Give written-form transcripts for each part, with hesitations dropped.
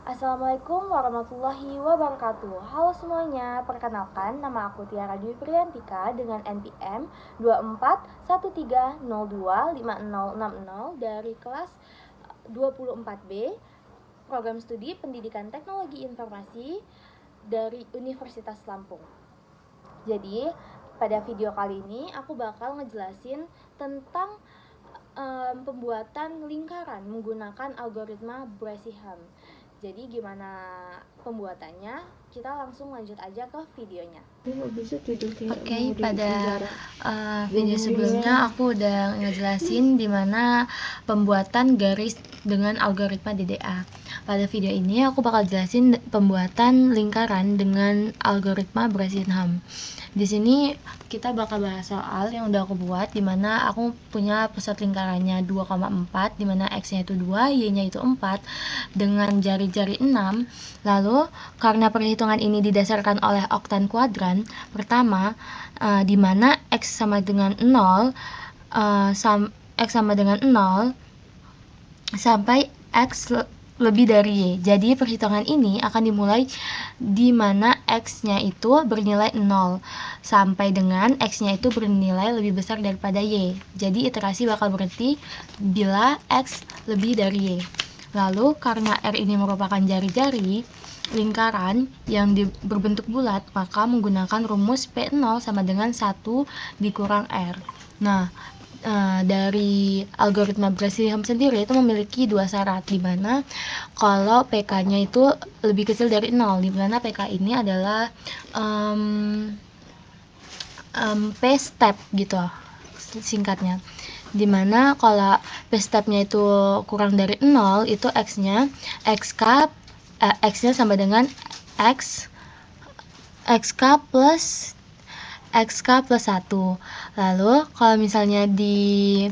Assalamualaikum warahmatullahi wabarakatuh. Halo semuanya, perkenalkan nama aku Tiara Dwi Priyantika dengan NPM 2413025060 dari kelas 24B Program Studi Pendidikan Teknologi Informasi dari Universitas Lampung. Jadi, pada video kali ini aku bakal ngejelasin tentang pembuatan lingkaran menggunakan algoritma Bressingham. Jadi gimana pembuatannya? Kita langsung lanjut aja ke videonya. Oke, pada video sebelumnya aku udah ngejelasin dimana pembuatan garis dengan algoritma DDA. Pada video ini aku bakal jelasin pembuatan lingkaran dengan algoritma Bressingham. Di sini kita bakal bahas soal yang udah aku buat, dimana aku punya pusat lingkarannya 2,4, dimana x-nya itu 2, y-nya itu 4, dengan jari-jari 6. Lalu, karena perhitungan ini didasarkan oleh oktan kuadran, pertama, dimana x sama dengan 0, x sama dengan 0, sampai x lebih dari y. Jadi perhitungan ini akan dimulai di mana x-nya itu bernilai 0 sampai dengan x-nya itu bernilai lebih besar daripada y. Jadi iterasi bakal berhenti bila x lebih dari y. Lalu karena R ini merupakan jari-jari lingkaran yang berbentuk bulat, maka menggunakan rumus P0 sama dengan 1 dikurang R. Nah, dari algoritma Bressingham sendiri itu memiliki dua syarat, di mana kalau PK-nya itu lebih kecil dari 0, di mana PK ini adalah P step gitu singkatnya, dimana kalau P stepnya itu kurang dari 0, itu x-nya sama dengan xk plus 1. Lalu kalau misalnya di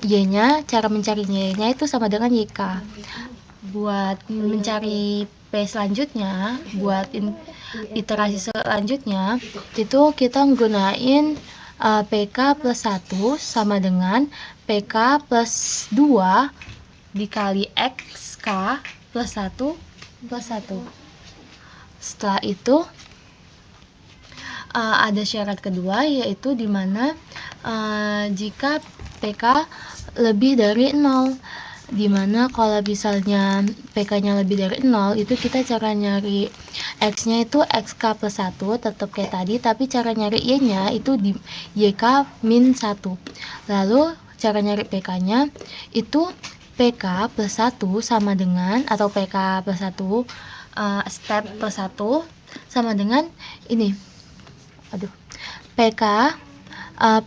y-nya, cara mencari y-nya itu sama dengan yk. Buat mencari p selanjutnya, buat iterasi selanjutnya, itu kita menggunakan pk plus 1 sama dengan pk plus 2 dikali xk plus 1 plus 1. Setelah itu ada syarat kedua, yaitu dimana jika PK lebih dari 0, dimana kalau misalnya PK-nya lebih dari 0, itu kita cara nyari X-nya itu XK plus 1, tetap kayak tadi, tapi cara nyari Y-nya itu di YK min 1. Lalu cara nyari PK-nya itu PK plus 1 sama dengan, atau PK plus 1 step plus 1 sama dengan ini, PK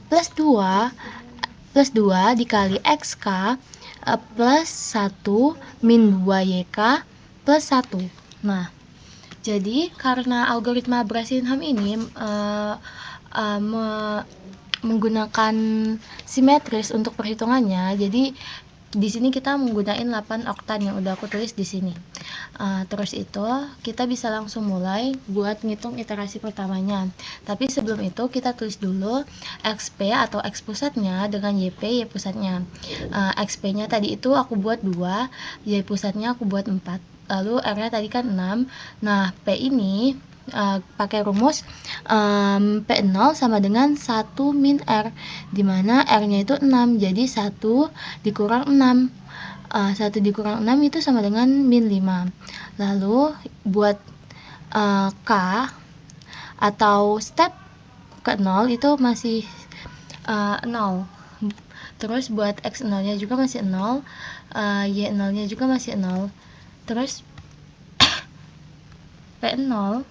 plus 2 dikali XK plus 1 min 2YK plus 1. Nah, jadi karena algoritma Bressingham ini menggunakan simetris untuk perhitungannya, jadi di sini kita menggunakan 8 oktan yang udah aku tulis di sini. Terus itu kita bisa langsung mulai buat ngitung iterasi pertamanya. Tapi sebelum itu kita tulis dulu XP atau X pusatnya dengan YP, Y pusatnya. XP-nya tadi itu aku buat 2, Y pusatnya aku buat 4. Lalu R-nya tadi kan 6. Nah, P ini pakai rumus P0 sama dengan 1 min R, dimana R-nya itu 6, jadi 1 dikurang 6. 1 dikurang 6 itu sama dengan min 5. Lalu buat K atau step ke 0 itu masih 0. Terus buat X0 nya juga masih 0, Y0 nya juga masih 0. Terus P0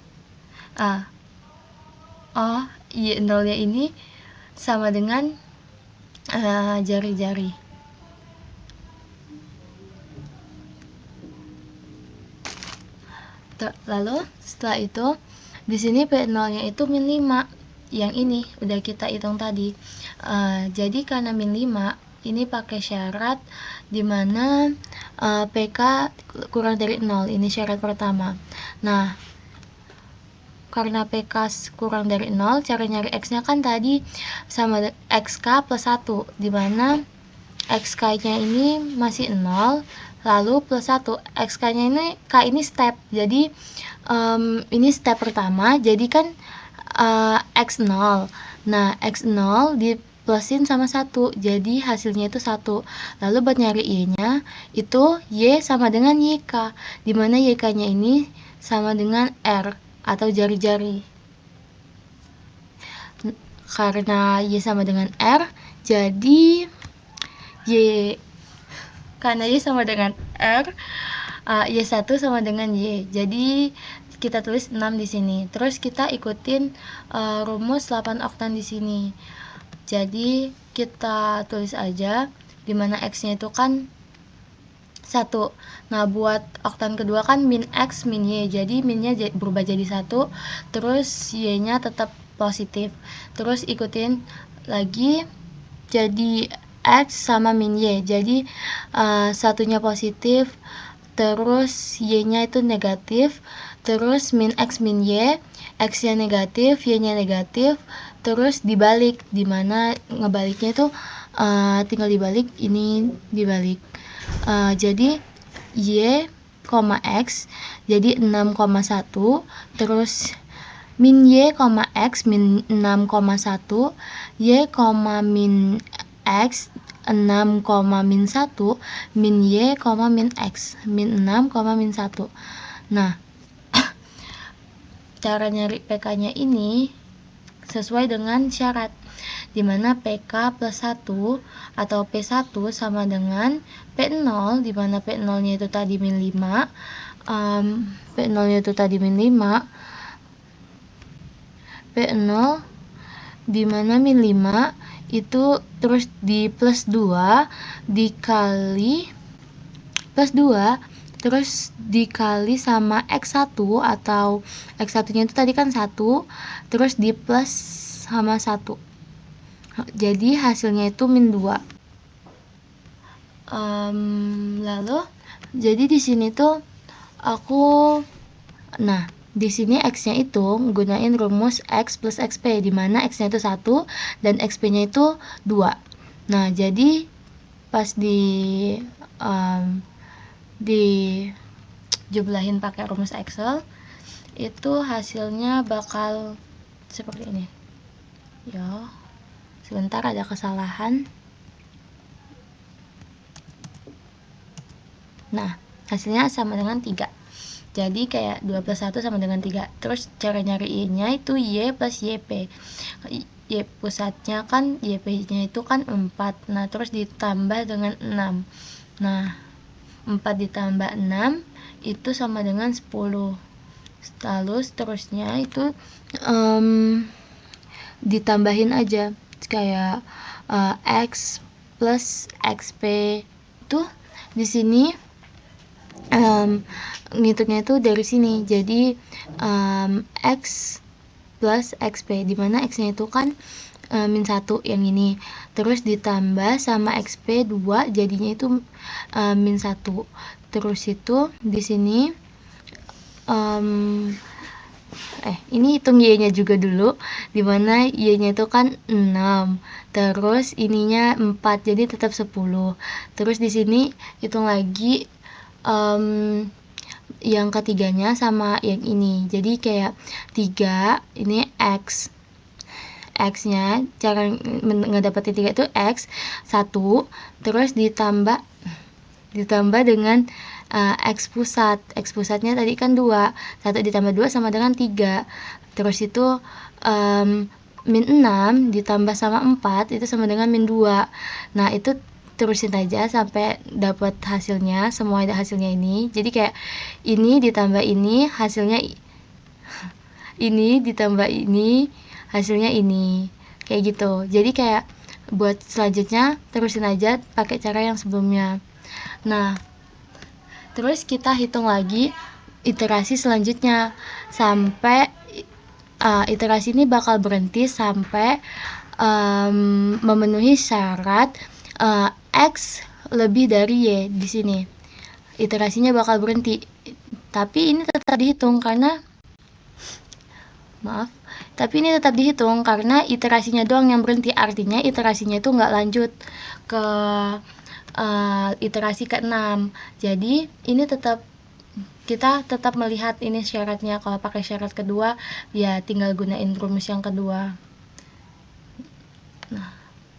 Y0 nya ini sama dengan jari-jari. Lalu setelah itu di sini P0-nya itu min 5. Yang ini udah kita hitung tadi. Jadi karena min 5 ini pakai syarat dimana PK kurang dari 0. Ini syarat pertama. Nah, karena PK kurang dari 0, cara nyari X-nya kan tadi sama XK plus 1, dimana XK-nya ini masih 0, lalu plus 1. XK-nya ini step. Jadi ini step pertama. Jadi kan X0. Nah, X0 diplusin sama 1. Jadi hasilnya itu 1. Lalu buat nyari Y-nya itu Y sama dengan YK. Dimana YK-nya ini sama dengan R atau jari-jari. Karena Y sama dengan R, jadi karena Y sama dengan R, Y1 sama dengan Y. Jadi kita tulis 6 di sini. Terus kita ikutin rumus 8 oktan di sini. Jadi kita tulis aja dimana X-nya itu kan 1. Nah, buat oktan kedua kan min X min Y. Jadi minnya berubah jadi 1, terus Y-nya tetap positif. Terus ikutin lagi jadi X sama min Y. Jadi satunya positif, terus Y-nya itu negatif, terus min X min Y, X-nya negatif, Y-nya negatif, terus dibalik, dimana ngebaliknya itu tinggal dibalik, ini dibalik. Jadi Y, X jadi 6,1, terus min Y, X min 6,1, Y, min X 6, min 1, min Y, min X min 6, min 1. Nah, cara nyari PK-nya ini sesuai dengan syarat, dimana PK plus 1 atau P1 sama dengan P0, dimana P0 nya itu tadi min 5, P0 nya itu tadi min 5, P0 dimana min 5 itu terus di plus 2 dikali plus 2 terus dikali sama X1 atau X1 nya itu tadi kan 1, terus di plus sama 1. Jadi hasilnya itu min 2. Lalu jadi di sini tuh aku, nah di sini X-nya itu gunain rumus X plus XP, di mana X-nya itu 1 dan XP-nya itu 2. Nah, jadi pas jumlahin pakai rumus Excel, itu hasilnya bakal seperti ini. Ya, sebentar ada kesalahan. Nah, hasilnya sama dengan 3. Jadi kayak 2 plus 1 sama dengan 3. Terus cara nyari Y-nya itu Y plus YP. Y pusatnya kan, YP-nya itu kan 4. Nah, terus ditambah dengan 6. Nah, 4 ditambah 6 itu sama dengan 10. Lalu seterusnya itu ditambahin aja. Kayak X plus XP. Itu di sini ngitungnya itu dari sini. Jadi X plus XP, dimana X-nya itu kan min 1 yang ini, terus ditambah sama XP 2, jadinya itu min 1. Terus itu di sini ini hitung Y-nya juga dulu, dimana Y-nya itu kan 6, terus ininya 4, jadi tetap 10. Terus di sini hitung lagi yang ketiganya sama yang ini, jadi kayak 3, ini X nya, cara ngedapetin 3 itu X 1, terus ditambah dengan X pusat. X pusatnya tadi kan 2, 1 ditambah 2 sama dengan 3, terus itu min 6 ditambah sama 4 itu sama dengan min 2. Nah, itu terusin aja sampai dapat hasilnya, semua ada hasilnya ini. Jadi kayak ini ditambah ini, hasilnya ini ditambah ini, hasilnya ini, kayak gitu. Jadi kayak buat selanjutnya terusin aja pakai cara yang sebelumnya. Nah, terus kita hitung lagi iterasi selanjutnya sampai iterasi ini bakal berhenti sampai memenuhi syarat X lebih dari Y. Di sini iterasinya bakal berhenti, tapi ini tetap dihitung karena iterasinya doang yang berhenti. Artinya iterasinya itu nggak lanjut ke iterasi ke-6. Jadi ini kita tetap melihat ini syaratnya. Kalau pakai syarat kedua ya tinggal gunain rumus yang kedua. Nah,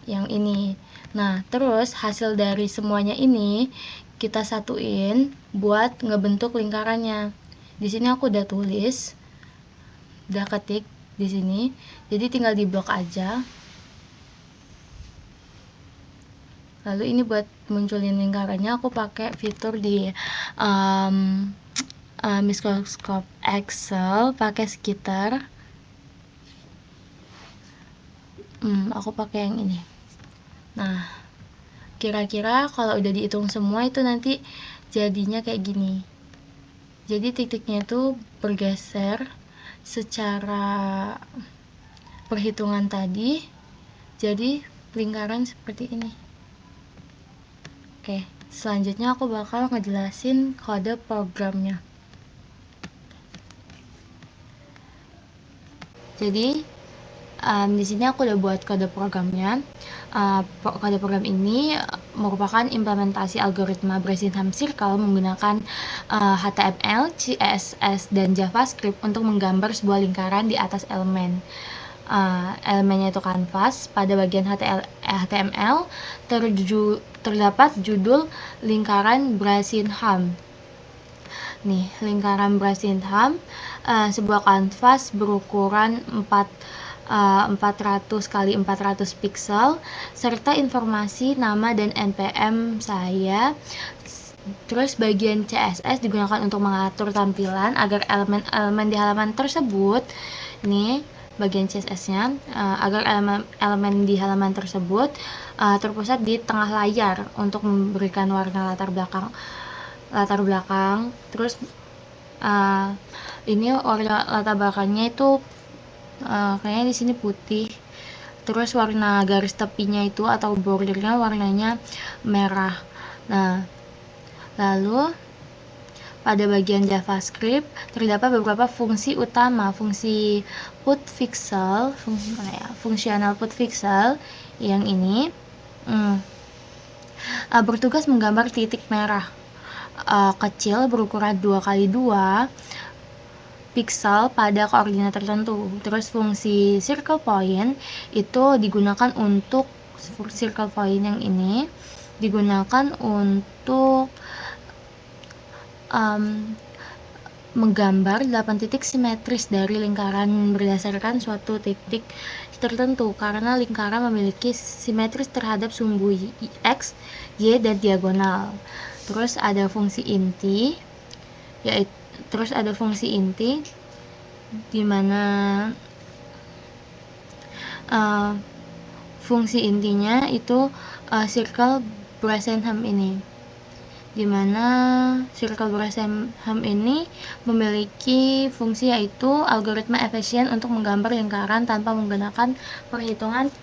yang ini. Nah, terus hasil dari semuanya ini kita satuin buat ngebentuk lingkarannya. Di sini aku udah tulis, udah ketik di sini. Jadi tinggal diblok aja. Lalu ini buat munculin lingkarannya aku pakai fitur di Microsoft Excel, pakai sekitar. Aku pakai yang ini. Nah, kira-kira kalau udah dihitung semua itu nanti jadinya kayak gini. Jadi titiknya itu bergeser secara perhitungan tadi, jadi lingkaran seperti ini. Oke, selanjutnya aku bakal ngejelasin kode programnya. Jadi di sini aku udah buat kode programnya. Kode program ini merupakan implementasi algoritma Bresenham Circle menggunakan HTML, CSS, dan JavaScript untuk menggambar sebuah lingkaran di atas elemen. Elemennya itu kanvas. Pada bagian HTML terdapat judul lingkaran Bresenham. Nih, lingkaran Bresenham sebuah kanvas berukuran 400 x 400 pixel serta informasi nama dan npm saya. Terus bagian CSS digunakan untuk mengatur tampilan agar elemen-elemen di halaman tersebut, nih bagian CSS-nya, agar elemen di halaman tersebut terpusat di tengah layar untuk memberikan warna latar belakang. Terus ini warna latar belakangnya itu kayaknya di sini putih. Terus warna garis tepinya itu atau bordernya warnanya merah. Nah, lalu pada bagian JavaScript terdapat beberapa fungsi utama. Fungsi putPixel, fungsional putPixel yang ini bertugas menggambar titik merah kecil berukuran 2x2 pixel pada koordinat tertentu. Terus fungsi circle point itu digunakan untuk circle point yang ini digunakan untuk menggambar 8 titik simetris dari lingkaran berdasarkan suatu titik tertentu karena lingkaran memiliki simetris terhadap sumbu X, Y, dan diagonal. Terus ada fungsi inti, di mana fungsi intinya itu circle Bresenham ini, di mana circle Bresenham ini memiliki fungsi yaitu algoritma efisien untuk menggambar lingkaran tanpa menggunakan perhitungan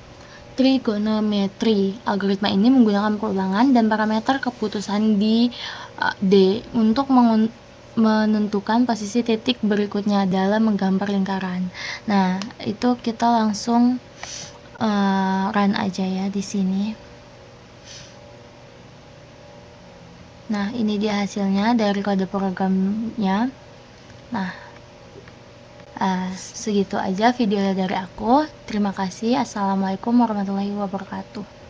trigonometri. Algoritma ini menggunakan perulangan dan parameter keputusan di D untuk menentukan posisi titik berikutnya dalam menggambar lingkaran. Nah, itu kita langsung run aja ya di sini. Nah, ini dia hasilnya dari kode programnya. Nah, segitu aja video dari aku. Terima kasih. Assalamualaikum warahmatullahi wabarakatuh.